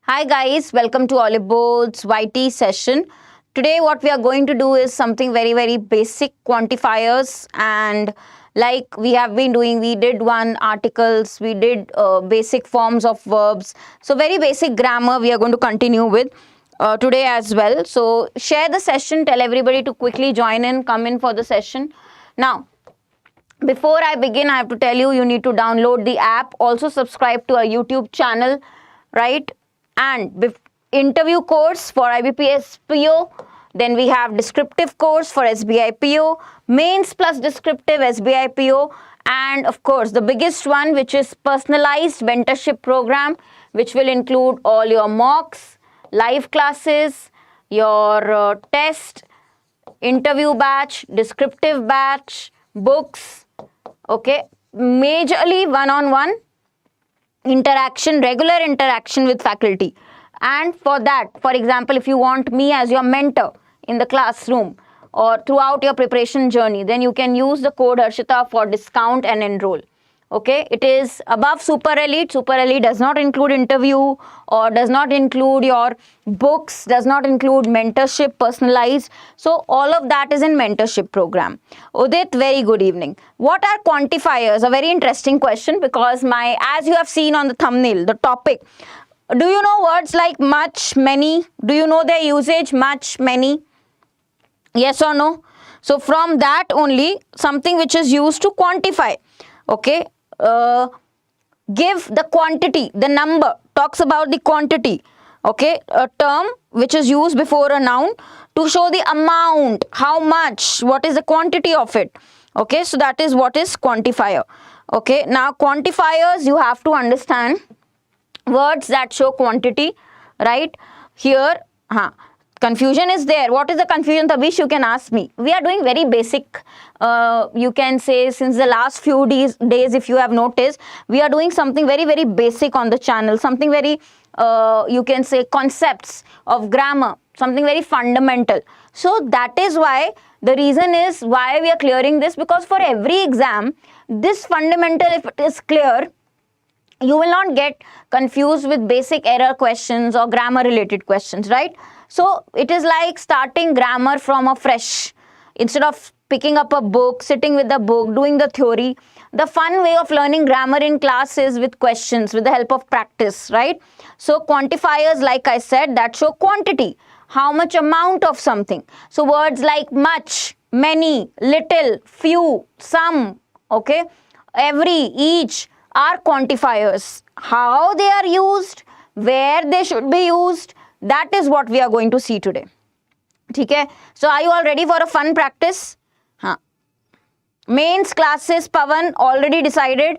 Hi guys, welcome to Oliveboard's YT session. Today what we are going to do is something very basic, quantifiers, and like we have been doing, we did one articles, we did basic forms of verbs. So very basic grammar we are going to continue with today as well. So share the session, tell everybody to quickly join in, come in for the session. Now, before I begin, I have to tell you, you need to download the app. Also subscribe to our YouTube channel, right? And interview course for IBPS PO. Then we have descriptive course for SBI PO, mains plus descriptive SBI PO, and of course the biggest one, which is personalized mentorship program, which will include all your mocks, live classes, your test, interview batch, descriptive batch, books, okay, majorly one-on-one interaction, regular interaction with faculty. And for that, for example, if you want me as your mentor in the classroom or throughout your preparation journey, then you can use the code Harshita for discount and enroll. Okay, it is above Super Elite. Super Elite does not include interview or does not include your books, does not include mentorship, personalized. So all of that is in mentorship program. Udit, very good evening. What are quantifiers? A very interesting question, because as you have seen on the thumbnail, the topic. Do you know words like much, many? Do you know their usage? Much, many? Yes or no? So from that only, something which is used to quantify. Okay. Give the quantity, the number, talks about the quantity. Okay, a term which is used before a noun to show the amount, how much, what is the quantity of it. Okay, so that is what is quantifier. Okay, now quantifiers, you have to understand words that show quantity, right? Here, confusion is there. What is the confusion, Tabish? You can ask me. We are doing very basic, you can say, since the last few days, if you have noticed, we are doing something very basic on the channel, something very, you can say, concepts of grammar, something very fundamental. So that is why, the reason is why we are clearing this, because for every exam, this fundamental, if it is clear, you will not get confused with basic error questions or grammar related questions, right? So it is like starting grammar from a fresh, instead of picking up a book, sitting with the book, doing the theory. The fun way of learning grammar in class is with questions, with the help of practice, right? So quantifiers, like I said, that show quantity, how much amount of something. So words like much, many, little, few, some, okay, every, each are quantifiers. How they are used, where they should be used, that is what we are going to see today. Okay? So are you all ready for a fun practice? Mains classes, Pavan, already decided.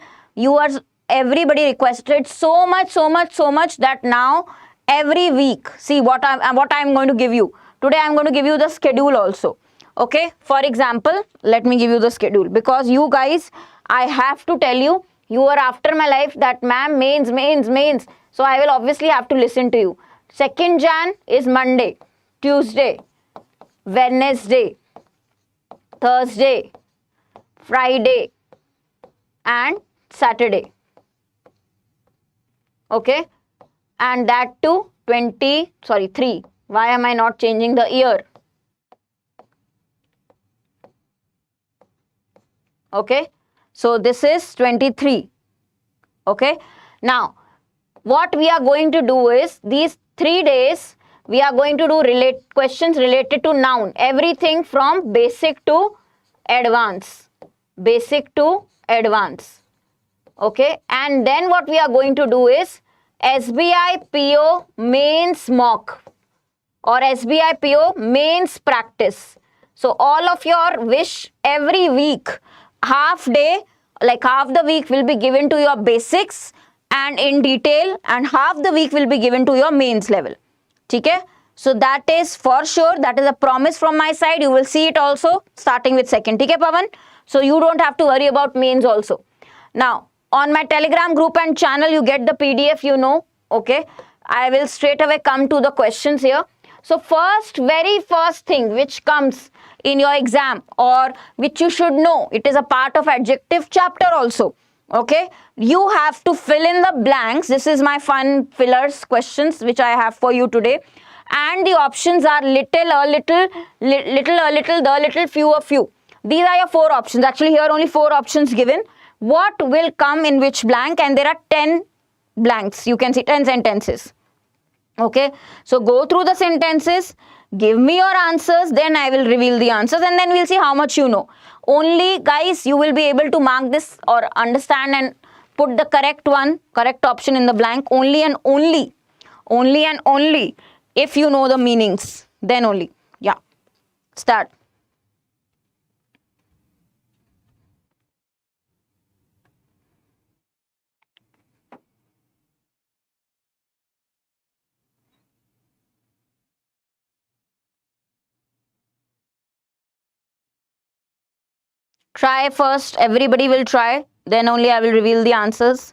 Everybody requested so much that now every week, see what I'm going to give you. Today I'm going to give you the schedule also. Okay? For example, let me give you the schedule, because you guys, I have to tell you, you are after my life that ma'am, mains. So I will obviously have to listen to you. 2nd Jan is Monday, Tuesday, Wednesday, Thursday, Friday, and Saturday. Okay? And that too 3. Why am I not changing the year? Okay? So this is 23. Okay? Now, what we are going to do is, these 3 days, we are going to do questions related to noun. Everything from basic to advanced. Basic to advanced. Okay? And then what we are going to do is SBI PO mains mock or SBI PO mains practice. So all of your wish, every week, half day, like half the week will be given to your basics and in detail, and half the week will be given to your mains level. Okay? So that is for sure, that is a promise from my side. You will see it also starting with 2nd. Okay, Pavan? So you don't have to worry about mains also. Now, on my Telegram group and channel, you get the PDF, you know. Okay? I will straight away come to the questions here. So very first thing which comes in your exam, or which you should know. It is a part of adjective chapter also. Okay, you have to fill in the blanks. This is my fun fillers questions which I have for you today. And the options are little, a little, little, a little, the little, few, a few. These are your 4 options. Actually, here are only 4 options given. What will come in which blank? And there are 10 blanks. You can see 10 sentences. Okay, so go through the sentences, give me your answers, then I will reveal the answers, and then we'll see how much you know. Only, guys, you will be able to mark this or understand and put the correct option in the blank only and only if you know the meanings, then only. Yeah, start. Try first, everybody will try, then only I will reveal the answers.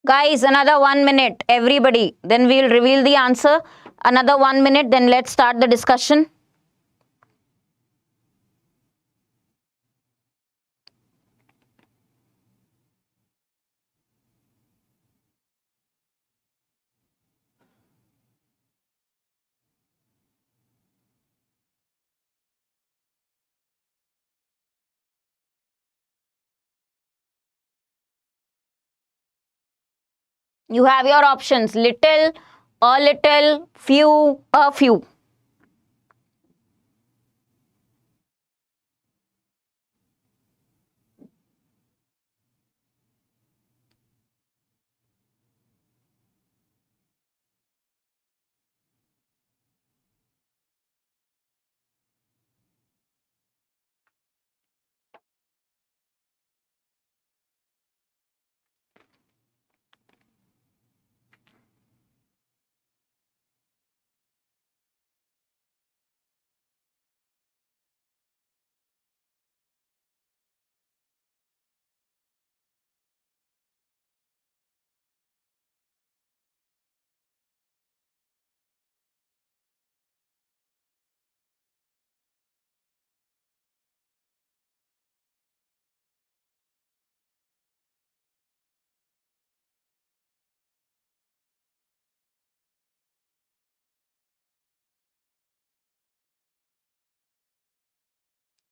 Guys, another 1 minute, everybody. Then we'll reveal the answer. Another 1 minute, then let's start the discussion. You have your options: little, a little, few, a few.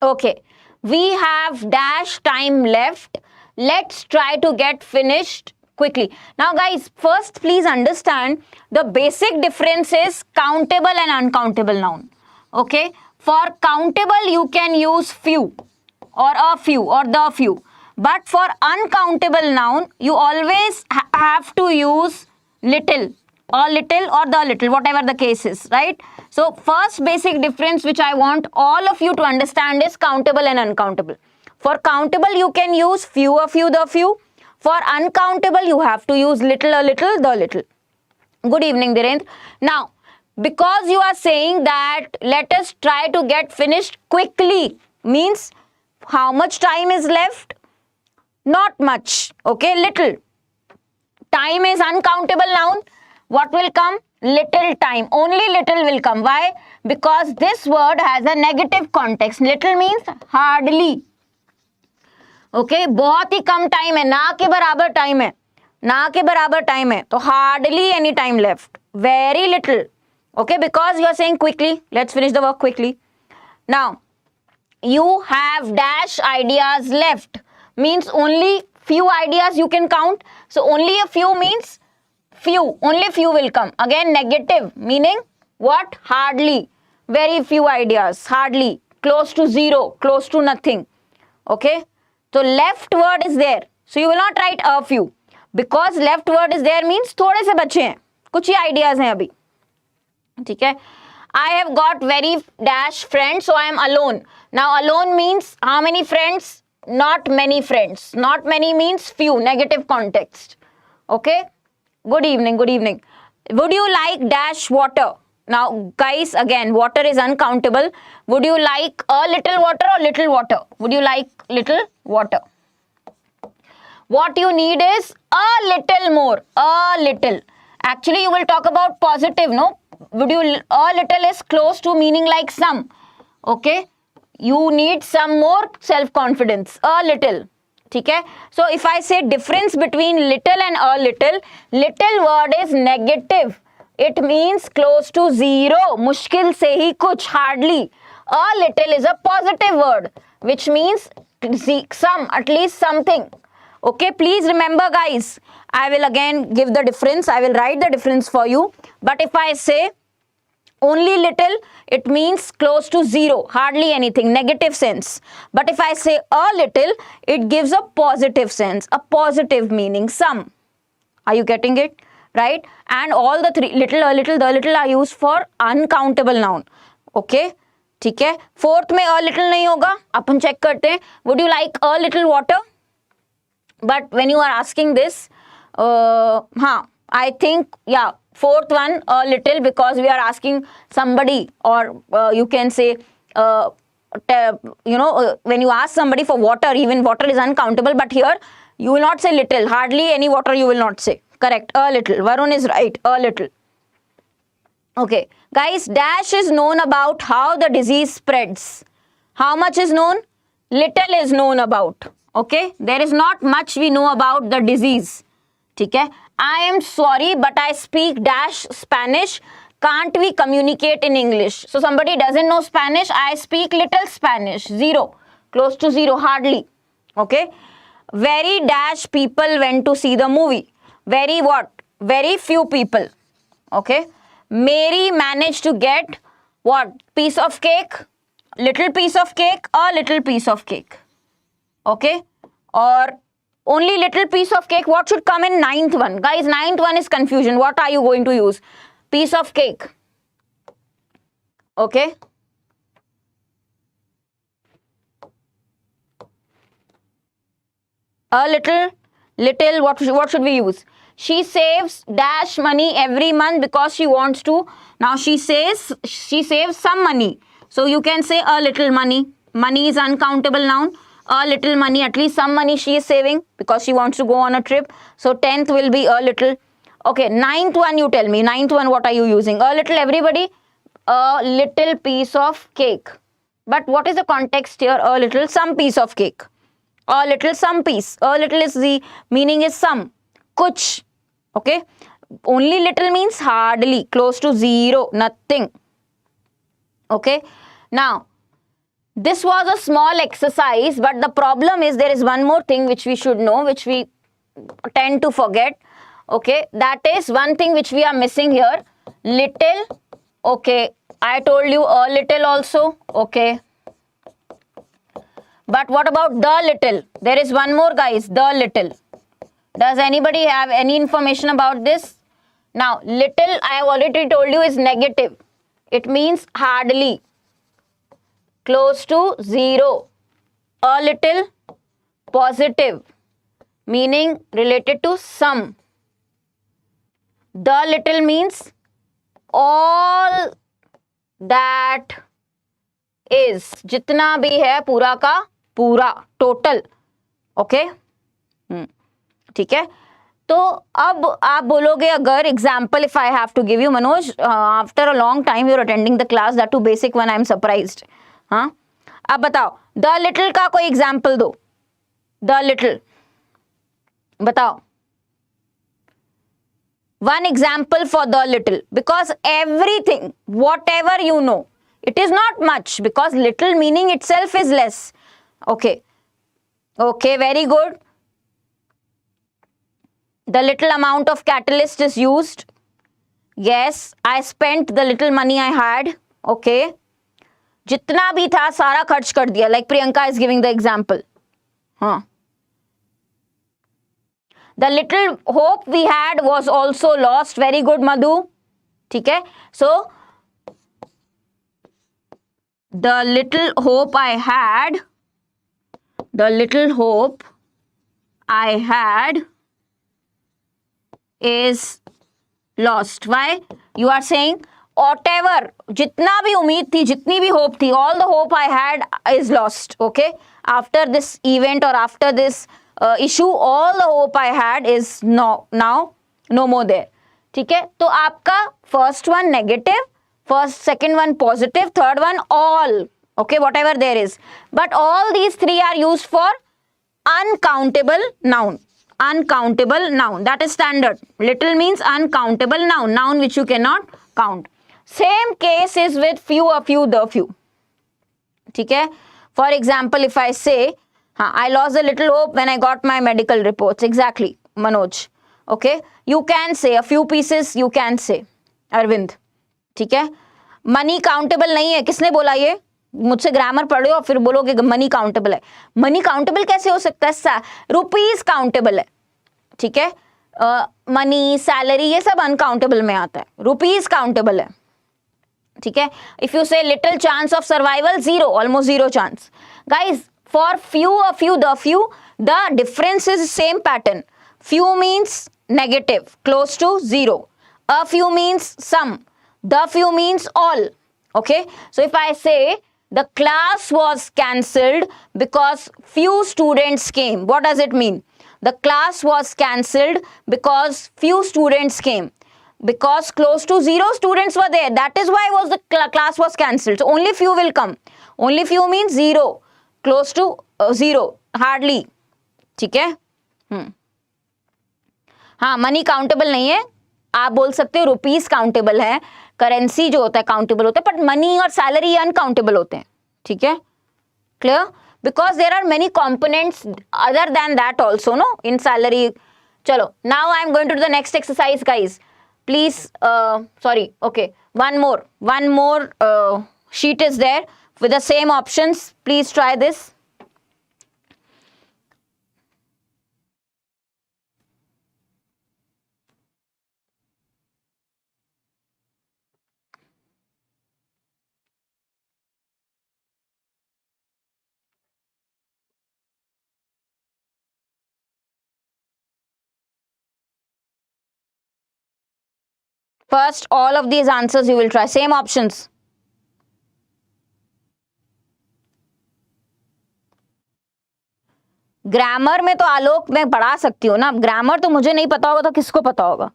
Okay, we have dash time left. Let's try to get finished quickly. Now guys, first please understand the basic difference is countable and uncountable noun. Okay, for countable you can use few. or a few or the few. But for uncountable noun, you always have to use little, or the little, whatever the case is, right? So first basic difference which I want all of you to understand is countable and uncountable. For countable, you can use few, a few, the few. For uncountable, you have to use little, a little, the little. Good evening, Dhirendra. Now, because you are saying that let us try to get finished quickly, means how much time is left? Not much, okay, little. Time is uncountable noun. What will come? Little time. Only little will come. Why? Because this word has a negative context. Little means hardly. Okay, बहुत ही कम time है, ना के बराबर time है, ना के बराबर time है, तो hardly any time left. Very little. Okay, because you are saying quickly. Let's finish the work quickly. Now, you have dash ideas left. Means only few ideas you can count. So only a few means few. Only few will come. Again, negative. Meaning what? Hardly. Very few ideas. Hardly. Close to zero. Close to nothing. Okay. So left word is there. So you will not write a few. Because left word is there means थोड़े से बच्चे हैं. कुछ ही ideas हैं अभी. ठीक है. I have got very dash friends, so I am alone. Now alone means how many friends? Not many friends. Not many means few. Negative context. Okay. Good evening. Good evening. Would you like dash water? Now guys, again, water is uncountable. Would you like a little water or little water? Would you like little water? What you need is a little more. A little. Actually, you will talk about positive, no? Would you, a little is close to meaning like some. Okay. You need some more self-confidence. A little. Okay? So if I say difference between little and a little word is negative. It means close to zero. Mushkil se hi kuch, hardly. A little is a positive word, which means some, at least something. Okay, please remember guys, I will again give the difference. I will write the difference for you. But if I say only little, it means close to zero, hardly anything, negative sense. But if I say a little, it gives a positive sense, a positive meaning, some. Are you getting it? Right? And all the three, little, a little, the little are used for uncountable noun. Okay? ठीक है? Fourth में a little नहीं होगा. अपन check करते हैं. Would you like a little water? But when you are asking this, I think, yeah, fourth one, a little, because we are asking somebody, or you can say, when you ask somebody for water, even water is uncountable, but here you will not say little, hardly any water you will not say. Correct, a little. Varun is right, a little. Okay, guys, dash is known about how the disease spreads. How much is known? Little is known about. Okay, there is not much we know about the disease. Okay, I am sorry, but I speak dash Spanish. Can't we communicate in English? So somebody doesn't know Spanish. I speak little Spanish. Zero, close to zero, hardly. Okay, very dash people went to see the movie. Very what? Very few people. Okay, Mary managed to get what? Piece of cake, little piece of cake, a little piece of cake. Okay, or only little piece of cake. What should come in ninth one? Guys, ninth one is confusion. What are you going to use? Piece of cake. Okay. A little, what should we use? She saves dash money every month because she wants to. Now she says she saves some money. So you can say a little money. Money is uncountable noun. A little money, at least some money she is saving because she wants to go on a trip. So 10th will be a little. Okay, ninth one you tell me. Ninth one, what are you using? A little, everybody. A little piece of cake. But what is the context here? A little, some piece of cake. A little, some piece. A little is the meaning is some. Kuch. Okay. Only little means hardly. Close to zero. Nothing. Okay. Now, this was a small exercise, but the problem is there is one more thing which we should know, which we tend to forget. Okay, that is one thing which we are missing here. Little. Okay, I told you a little also. Okay. But what about the little? There is one more, guys, the little. Does anybody have any information about this? Now, little, I have already told you, is negative. It means hardly, close to zero. A little, positive, meaning related to some. The little means all that is, जितना भी है पूरा का पूरा, total. Okay, ठीक है. तो अब आप बोलोगे, अगर example if I have to give you, Manoj, after a long time you are attending the class, that too basic one, I am surprised. हाँ, अब बताओ, द लिटिल का कोई एग्जाम्पल दो. द लिटिल बताओ, one example for the little, because everything, whatever you know, it is not much, because little meaning itself is less. Okay, very good. The little amount of catalyst is used. Yes, I spent the little money I had. Okay, जितना भी था सारा खर्च कर दिया, like Priyanka is giving the example. हाँ, the little hope we had was also lost. Very good, Madhu. ठीक है, so the little hope I had, the little hope I had is lost. Why? You are saying whatever, जितना भी उम्मीद थी, जितनी भी hope थी, all the hope I had is lost. Okay, after this event or after this issue, all the hope I had is now no more there. ठीक है, तो आपका first one negative, second one positive, third one all. Okay, whatever there is, but all these three are used for uncountable noun. Uncountable noun, that is standard. Little means uncountable noun which you cannot count. Same case is with few, a few, the few. ठीक है, for example, if I say, I lost a little hope when I got my medical reports. Exactly, Manoj. Okay, you can say a few pieces, you can say, Arvind. ठीक है, money countable नहीं है. किसने बोला ये? मुझसे grammar पढ़ो और फिर बोलोगे मनी काउंटेबल है. मनी काउंटेबल कैसे हो सकता है? रुपीज काउंटेबल है. ठीक है, मनी, सैलरी, ये सब अनकाउंटेबल में आता है. रुपीज काउंटेबल है. ठीक है, इफ यू से little chance of survival, zero, almost zero chance. Guys, for few, a few, the few, the difference is same pattern. Few means negative, close to zero. A few means some. The few means all. Okay, so if I say the class was cancelled because few students came, what does it mean? The class was cancelled because few students came. Because close to zero students were there, that is why was the class was cancelled. So only few will come. Only few means zero. Close to zero, hardly. ठीक है, हाँ, money countable नहीं है. आप बोल सकते हो rupees countable है, करेंसी जो होता है काउंटेबल होता है, बट मनी और सैलरी अनकाउंटेबल होते हैं. ठीक है, clear? Because there are many components other than that also, no, in salary. चलो, now I am going to the next exercise, guys. Please, sorry, okay, one more sheet is there with the same options. Please try this. First, all of these answers you will try. Same options. Grammar में तो आलोक मैं पढ़ा सकती हूँ ना. Grammar तो मुझे नहीं पता होगा तो किसको पता होगा?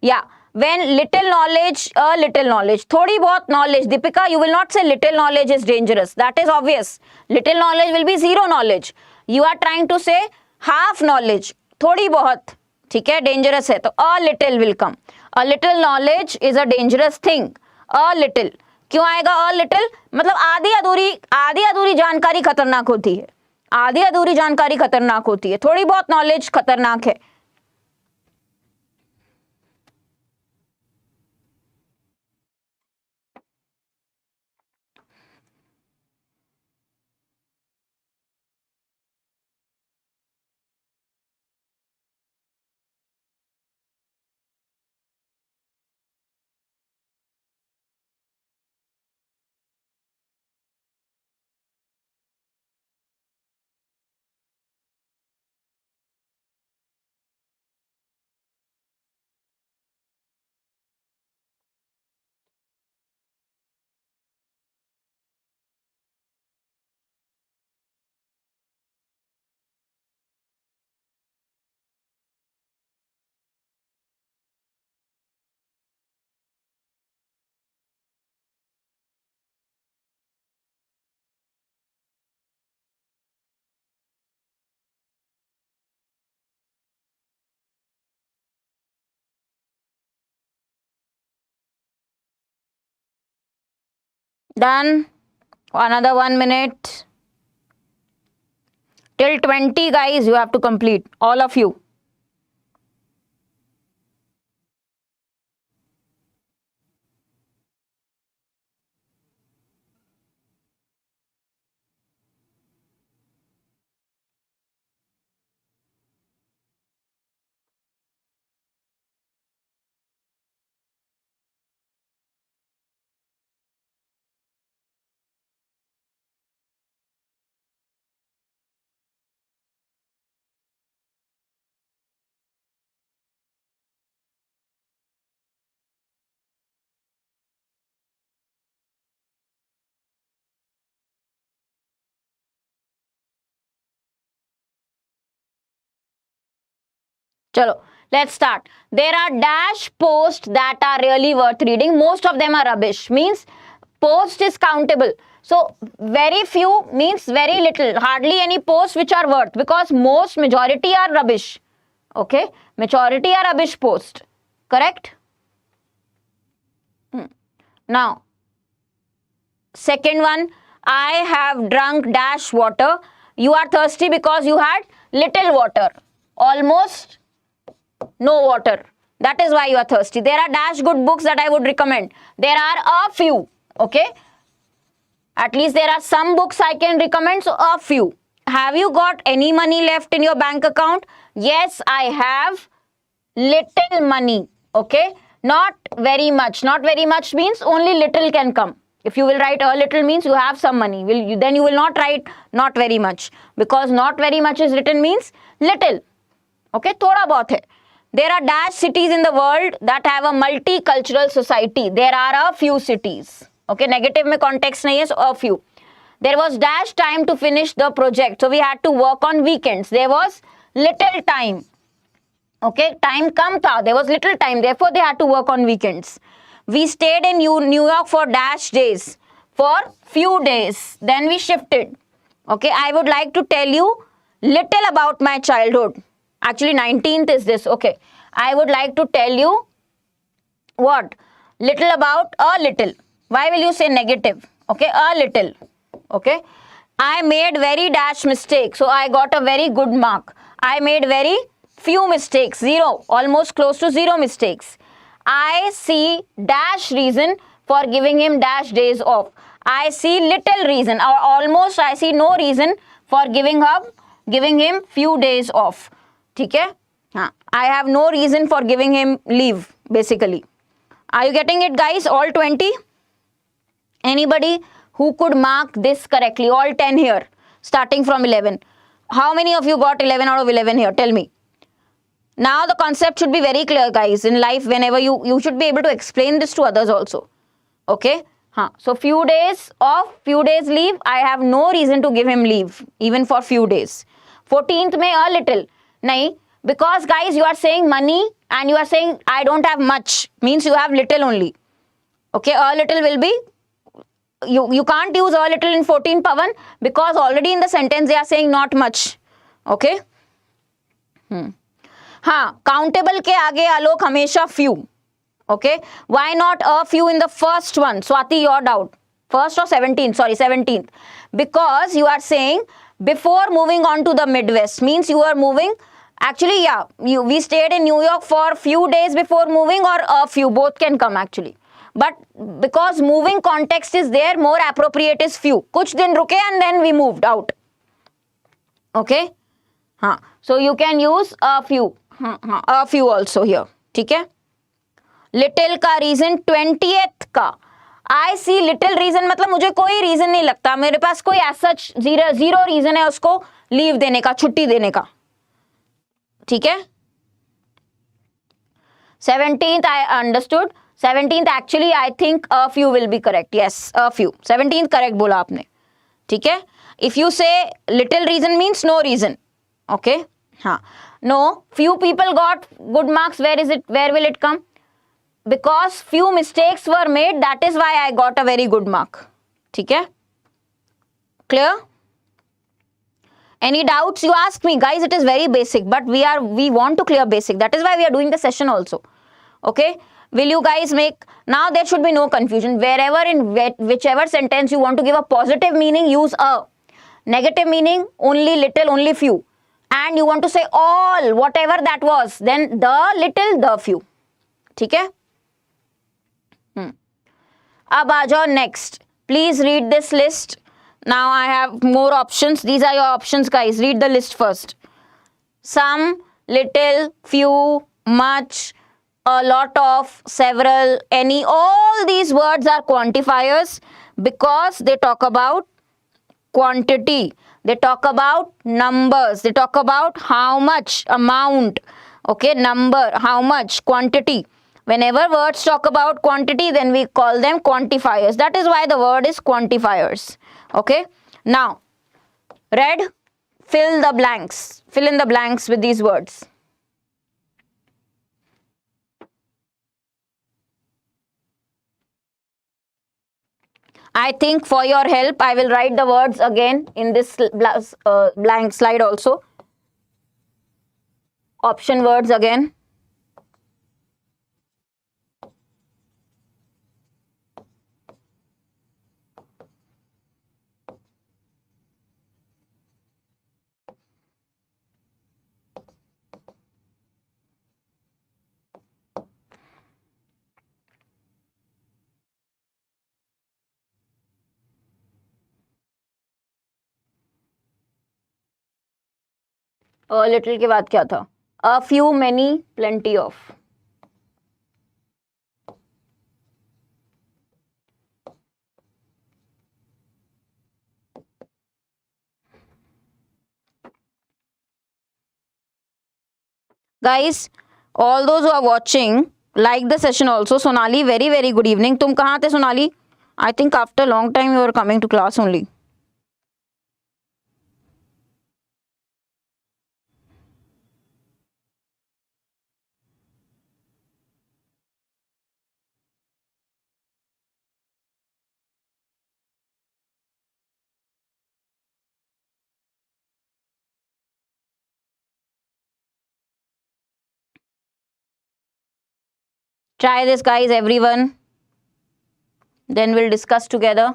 या when little knowledge, a little knowledge, थोड़ी बहुत knowledge. Deepika, you will not say little knowledge is dangerous. That is obvious. Little knowledge will be zero knowledge. You are trying to say half knowledge, थोड़ी बहुत. ठीक है, dangerous है तो a little will come. A little knowledge is a dangerous thing. A little क्यों आएगा? A little मतलब आधी अधूरी जानकारी खतरनाक होती है. आधी अधूरी जानकारी खतरनाक होती है. थोड़ी बहुत नॉलेज खतरनाक है. Done. Another 1 minute. Till 20, guys, you have to complete. All of you. Chalo, let's start. There are dash posts that are really worth reading. Most of them are rubbish. Means post is countable. So very few means very little. Hardly any posts which are worth, because majority are rubbish. Okay, majority are rubbish post. Correct? Now, second one, I have drunk dash water. You are thirsty because you had little water. Almost no water. That is why you are thirsty. There are dash good books that I would recommend. There are a few. Okay. At least there are some books I can recommend. So a few. Have you got any money left in your bank account? Yes, I have little money. Okay. Not very much. Not very much means only little can come. If you will write a little means you have some money. Then you will not write not very much, because not very much is written means little. Okay. Thoda bahut hai. There are dash cities in the world that have a multicultural society. There are a few cities. Okay, negative mein context nahi hai, so a few. There was dash time to finish the project. So we had to work on weekends. There was little time. Okay, time kam tha. There was little time. Therefore, they had to work on weekends. We stayed in New York for dash days. For few days. Then we shifted. Okay, I would like to tell you little about my childhood. Actually, 19th is this. Okay. I would like to tell you what? Little about a little. Why will you say negative? Okay. A little. Okay. I made very dash mistakes. So, I got a very good mark. I made very few mistakes. 0. Almost close to 0 mistakes. I see dash reason for giving him dash days off. I see little reason, or almost I see no reason for giving him few days off. ठीक है? हाँ, I have no reason for giving him leave, basically. Are you getting it, guys? All 20? Anybody who could mark this correctly? All 10 here, starting from 11. How many of you got 11 out of 11 here? Tell me. Now the concept should be very clear, guys. In life, whenever you should be able to explain this to others also. Okay? हाँ, so few days off, few days leave. I have no reason to give him leave, even for few days. 14th में a little. Nahi, because guys, you are saying money and you are saying I don't have much, means you have little only. Okay, a little will be, you can't use a little in 14 Pavan, because already in the sentence they are saying not much. Okay. हाँ, countable के आगे आलोक हमेशा few. Okay, why not a few in the first one? Swati, your doubt. First or 17th? Sorry, 17th. Because you are saying before moving on to the Midwest, means you are moving. Actually, yeah, we stayed in New York for a few days before moving, or a few, both can come actually. But because moving context is there, more appropriate is few. Kuch din ruke and then we moved out. Okay? हाँ, so you can use a few. A few also here. ठीक है? Little का reason 20th का. I see little reason मतलब मुझे कोई reason नहीं लगता. मेरे पास कोई as such zero reason है उसको leave देने का, छुट्टी देने का. ठीक है? 17th I understood. 17th actually I think a few will be correct. Yes, a few. 17th correct बोला आपने. ठीक है? If you say little reason means no reason. Okay? हाँ. No, few people got good marks. Where is it? Where will it come? Because few mistakes were made. That is why I got a very good mark. ठीक है? Clear? Any doubts you ask me, guys? It is very basic, but we want to clear basic. That is why we are doing the session also. Okay? Will you guys make, now there should be no confusion. Wherever in whichever sentence you want to give a positive meaning, use a. Negative meaning, only little, only few. And you want to say all, whatever that was, then the little, the few. ठीक है? अब आ जाओ next. Please read this list. Now I have more options. These are your options, guys. Read the list first. Some, little, few, much, a lot of, several, any. All these words are quantifiers because they talk about quantity. They talk about numbers. They talk about how much, amount, okay, number, how much, quantity. Whenever words talk about quantity, then we call them quantifiers. That is why the word is quantifiers. Okay. Now, red, fill the blanks. Fill in the blanks with these words. I think for your help, I will write the words again in this blank slide also. Option words again. Little के बाद क्या था? A few, many, plenty of. Guys, all those who are watching, like the session also. Sonali, very very good evening. तुम कहाँ थे Sonali? I think after long time you were coming to class only. Try this, guys, everyone. Then we'll discuss together.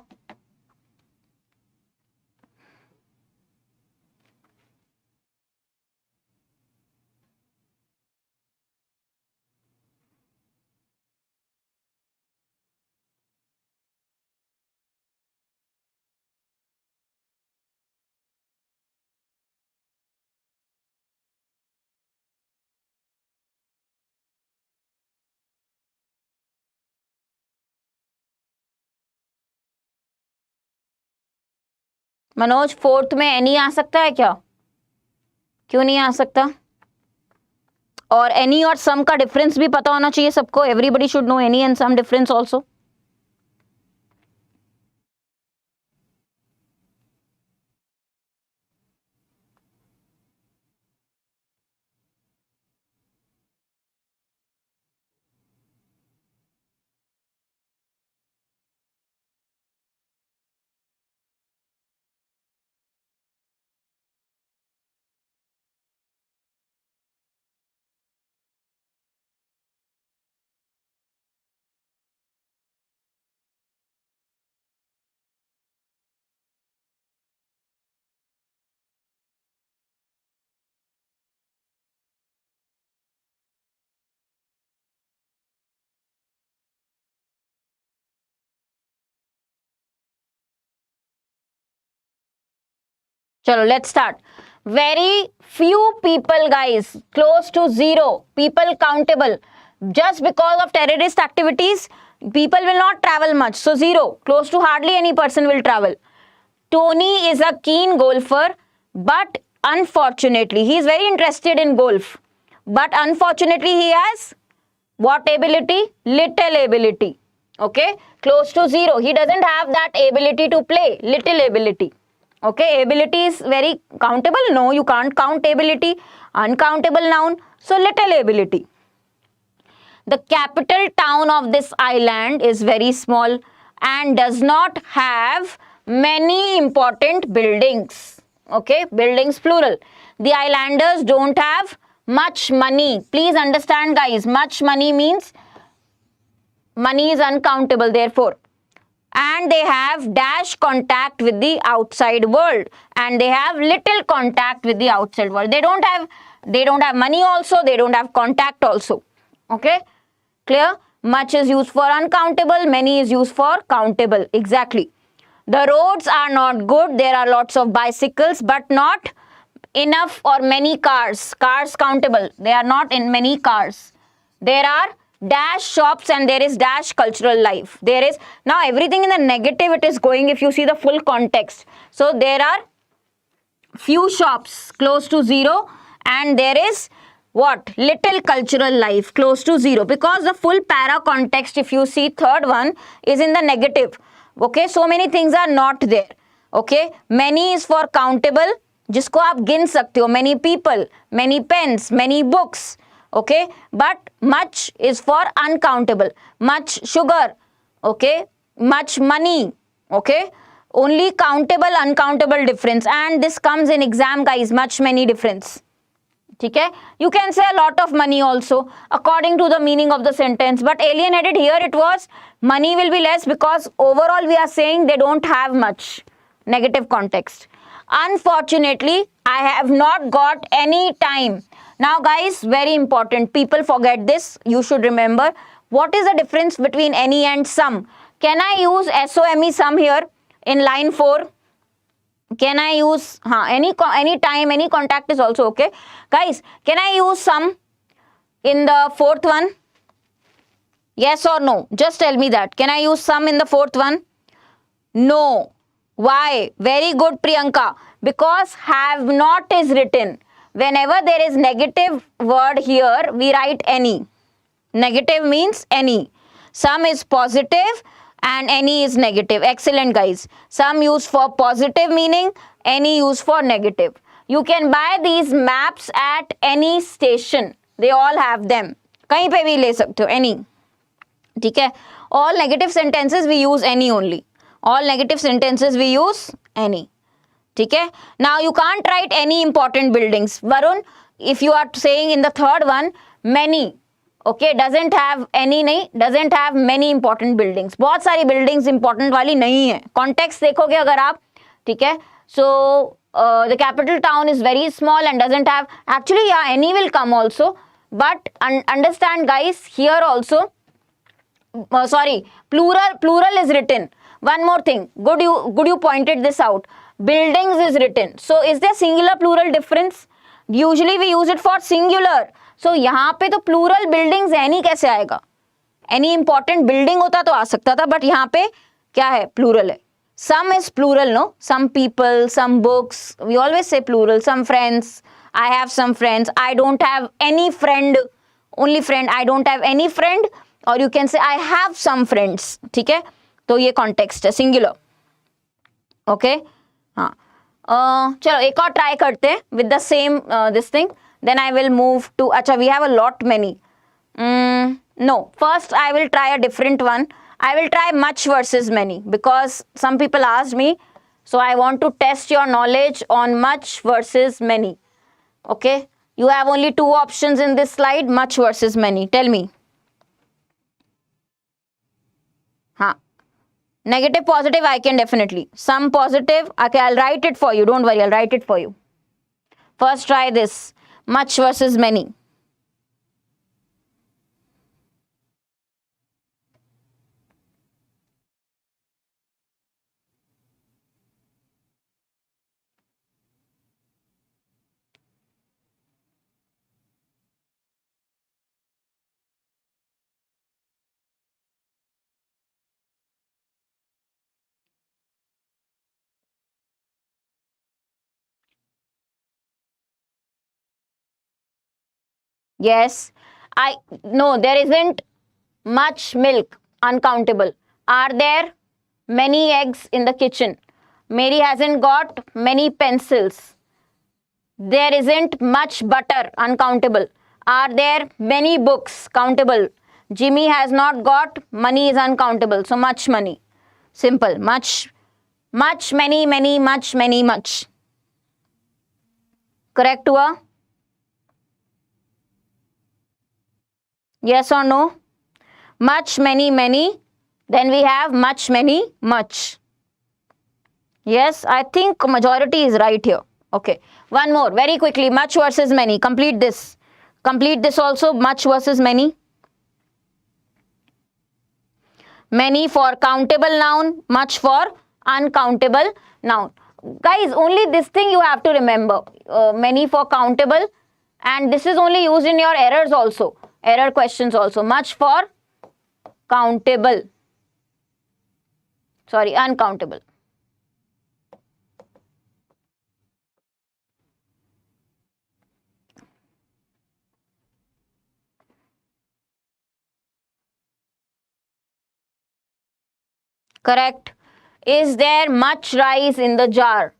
Manoj, fourth में any आ सकता है क्या? क्यों नहीं आ सकता? और एनी और सम का डिफरेंस भी पता होना चाहिए सबको. Everybody should know any and some difference also. चलो, let's start. Very few people, guys, close to zero people countable. Just because of terrorist activities, people will not travel much. So zero, close to hardly any person will travel. Tony is a keen golfer, but unfortunately, he is very interested in golf. But unfortunately, he has what ability? Little ability. Okay, close to zero. He doesn't have that ability to play. Little ability. Okay, ability is very countable. No, you can't count ability. Uncountable noun. So little ability. The capital town of this island is very small and does not have many important buildings. Okay, buildings plural. The islanders don't have much money. Please understand, guys, much money means money is uncountable, therefore. And they have dash contact with the outside world, and they have little contact with the outside world. They don't have money also, they don't have contact also. Okay, clear? Much is used for uncountable, many is used for countable. Exactly. The roads are not good, there are lots of bicycles but not enough or many cars. Cars countable, they are not in many cars. There are dash shops and there is dash cultural life. There is, now everything in the negative it is going if you see the full context. So there are few shops close to zero, and there is what? Little cultural life close to zero, because the full para context, if you see third one, is in the negative. Okay, so many things are not there. Okay, many is for countable, जिसको आप गिन सकते हो, many people, many pens, many books. Okay, but much is for uncountable, much sugar, okay, much money. Okay, only countable uncountable difference, and this comes in exam guys, much many difference. Okay, you can say a lot of money also according to the meaning of the sentence, but alienated here it was money will be less because overall we are saying they don't have much. Negative context. Unfortunately, I have not got any time. Now guys, very important, people forget this, you should remember. What is the difference between any and some? Can I use SOME some here in line 4? Can I use any time, any contact is also okay. Guys, can I use some in the fourth one? Yes or no? Just tell me that. Can I use some in the fourth one? No. Why? Very good, Priyanka. Because have not is written. Whenever there is negative word here, we write any. Negative means any. Some is positive and any is negative. Excellent guys. Some used for positive meaning, any used for negative. You can buy these maps at any station. They all have them. कहीं पे भी ले सकते हो, any. ठीक है? All negative sentences we use any only. All negative sentences we use any. ठीक है? Now you can't write any important buildings. Varun, if you are saying in the third one, many. Okay, doesn't have any नहीं, doesn't have many important buildings. बहुत सारी buildings important वाली नहीं है. Context देखोगे अगर आप, ठीक है? So the capital town is very small and doesn't have. Actually, yeah, any will come also. But understand, guys, here also. Sorry, plural is written. One more thing. Good you pointed this out. Buildings is written. So is there singular plural difference? Usually we use it for singular. So यहाँ पे तो plural buildings any कैसे आएगा? Any important building होता तो आ सकता था, but यहाँ पे क्या है? Plural है. Some is plural, no? Some people, some books. We always say plural. Some friends. I have some friends. I don't have any friend. Only friend. I don't have any friend. Or you can say I have some friends. ठीक है? तो ये context है, singular. Okay? हाँ. चलो एक और try करते हैं with the same this thing. Then I will move to, acha, we have a lot many. No, first I will try a different one. I will try much versus many because some people asked me. So I want to test your knowledge on much versus many. Okay, you have only two options in this slide, much versus many. Tell me. Negative, positive, I can definitely. Some positive, okay, I'll write it for you. Don't worry, I'll write it for you. First try this. Much versus many. Yes, no, there isn't much milk, uncountable. Are there many eggs in the kitchen? Mary hasn't got many pencils. There isn't much butter, uncountable. Are there many books, countable? Jimmy has not got money is uncountable, so much money. Simple, much, many, much. Correct हुआ? Yes or no? much, many, many. Then we have much, many, much. Yes, I think majority is right here. Okay, one more very quickly. Much versus many. Complete this. Complete this also. Much versus many. Many for countable noun, much for uncountable noun. Guys, only this thing you have to remember. Many for countable, and this is only used in your errors also. Error questions also. Much for countable. Sorry, uncountable. Correct. Is there much rice in the jar?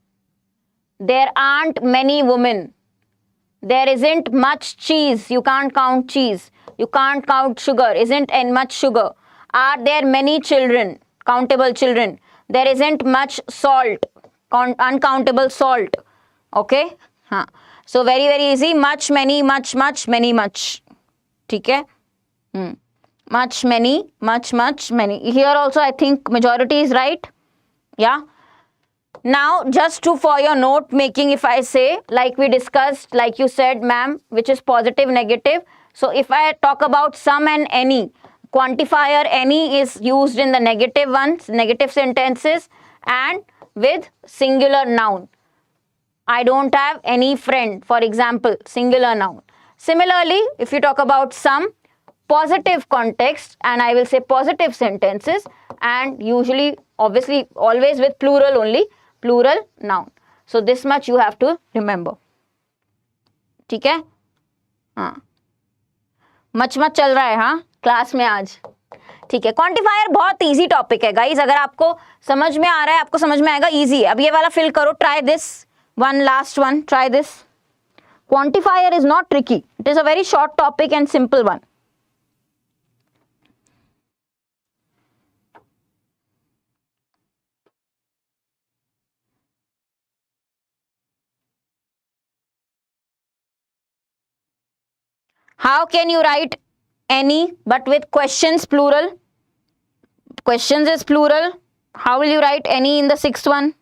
There aren't many women. There isn't much cheese. You can't count cheese. You can't count sugar. Isn't much sugar. Are there many children? Countable children. There isn't much salt. Uncountable salt. Okay. हाँ. So very very easy. Much, many, much, much, many, much. ठीक है. Much, many, much, much, many. Here also I think majority is right. Yeah. Now just for your note making, if I say, like we discussed, like you said ma'am, which is positive, negative. So if I talk about some and any, quantifier any is used in the negative ones, negative sentences, and with singular noun. I don't have any friend, for example, singular noun. Similarly, if you talk about some, positive context, and I will say positive sentences, and usually, obviously, always with plural only, plural noun. So this much you have to remember. ठीक है? हाँ. Much चल रहा है हाँ class में आज. ठीक है. क्वांटिफायर बहुत इजी टॉपिक है गाइज. अगर आपको समझ में आ रहा है, आपको समझ में आएगा, इजी है. अब ये वाला फिल करो. Try this one, last one. Try this. Quantifier is not tricky. It is a very short topic and simple one. How can you write any but with questions plural? Questions is plural. How will you write any in the sixth one?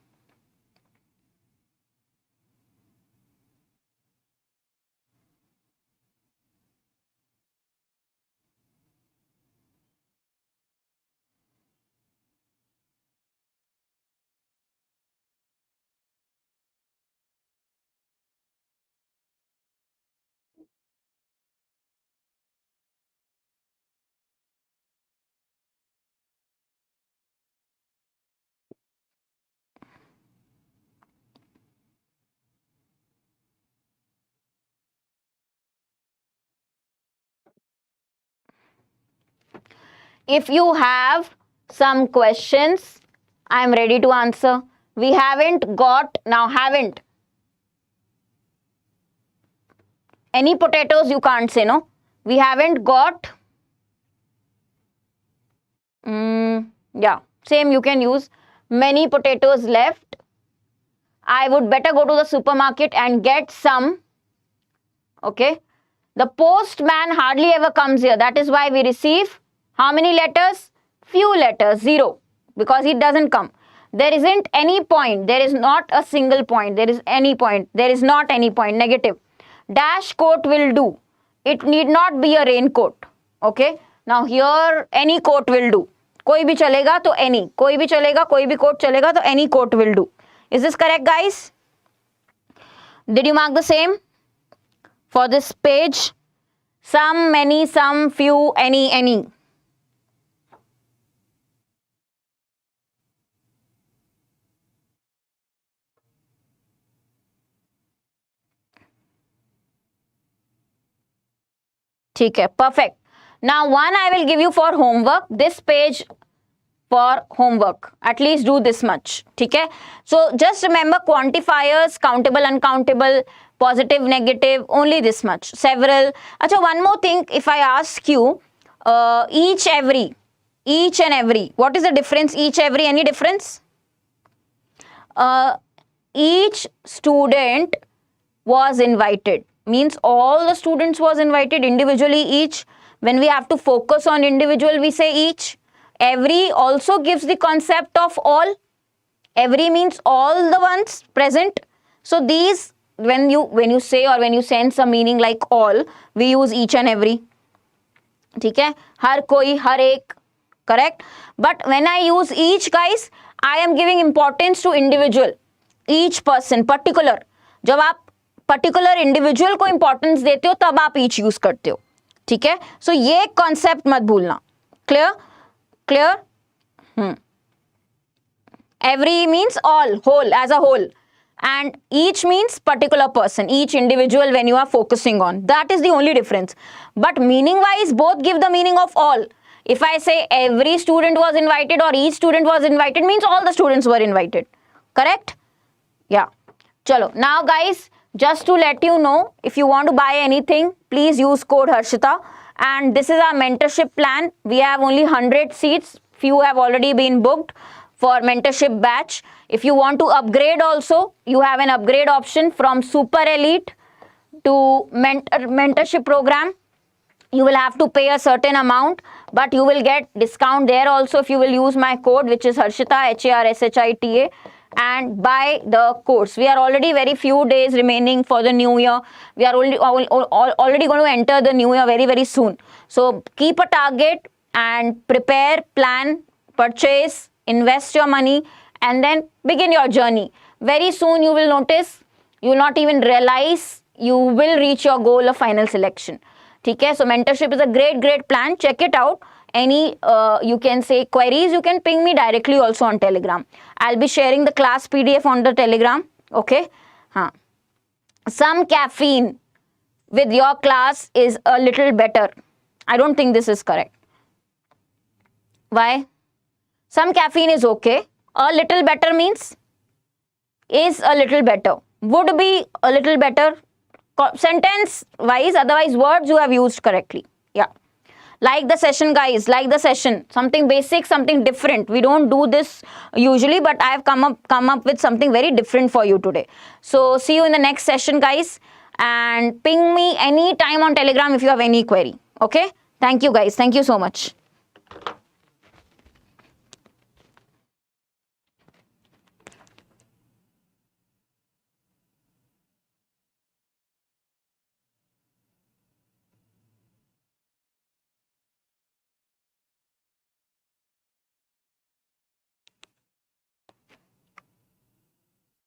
If you have some questions, I am ready to answer. We haven't got, now haven't. Any potatoes you can't say, no? We haven't got. Yeah, same you can use. Many potatoes left. I would better go to the supermarket and get some. Okay. The postman hardly ever comes here. That is why we receive how many letters? Few letters, 0, because he doesn't come. There isn't any point. There is not a single point. There is any point. There is not any point. Negative. Dash coat will do. It need not be a raincoat. Okay. Now here any coat will do. कोई भी चलेगा तो any. कोई भी चलेगा, कोई भी coat चलेगा तो any coat will do. Is this correct, guys? Did you mark the same for this page? Some, many, some, few, any. ठीक है, perfect. Now one I will give you for homework. This page for homework. At least do this much. ठीक है? So just remember quantifiers, countable, uncountable, positive, negative, only this much. Several. अच्छा, one more thing. If I ask you, each and every. What is the difference? Each, every. Any difference? Each student was invited. Means all the students was invited individually each. When we have to focus on individual, we say each. Every also gives the concept of all. Every means all the ones present. So these, when you say or when you sense a meaning like all, we use each and every. ठीक है, हर कोई, हर एक, correct. But when I use each, guys, I am giving importance to individual, each person, particular. जब आप particular individual को importance देते हो तब आप each use करते हो, ठीक है. So ये concept मत भूलना. Clear? Clear? Every means all, whole, as a whole. And each means particular person, each individual when you are focusing on. That is the only difference. But meaning-wise, both give the meaning of all. If I say every student was invited or each student was invited, means all the students were invited. Correct? Yeah. Chalo. Now, guys, just to let you know, if you want to buy anything, please use code Harshita. And this is our mentorship plan. We have only 100 seats. Few have already been booked for mentorship batch. If you want to upgrade also, you have an upgrade option from super elite to mentorship program. You will have to pay a certain amount, but you will get discount there also if you will use my code, which is Harshita, HARSHITA, and buy the course. We are already very few days remaining for the new year. We are already going to enter the new year very, very soon. So keep a target and prepare, plan, purchase, invest your money, and then begin your journey. Very soon you will notice, you will not even realize you will reach your goal of final selection. Okay, so mentorship is a great plan. Check it out. Any you can say queries, you can ping me directly also on Telegram. I'll be sharing the class PDF on the Telegram. Okay. Some caffeine with your class is a little better. I don't think this is correct. Why? Some caffeine is okay. A little better means is a little better. Would be a little better. Sentence wise, otherwise words you have used correctly. Yeah. Like the session, guys, like the session. Something basic, something different. We don't do this usually, but I have come up with something very different for you today. So see you in the next session, guys. And ping me anytime on Telegram if you have any query. Okay. Thank you, guys. Thank you so much.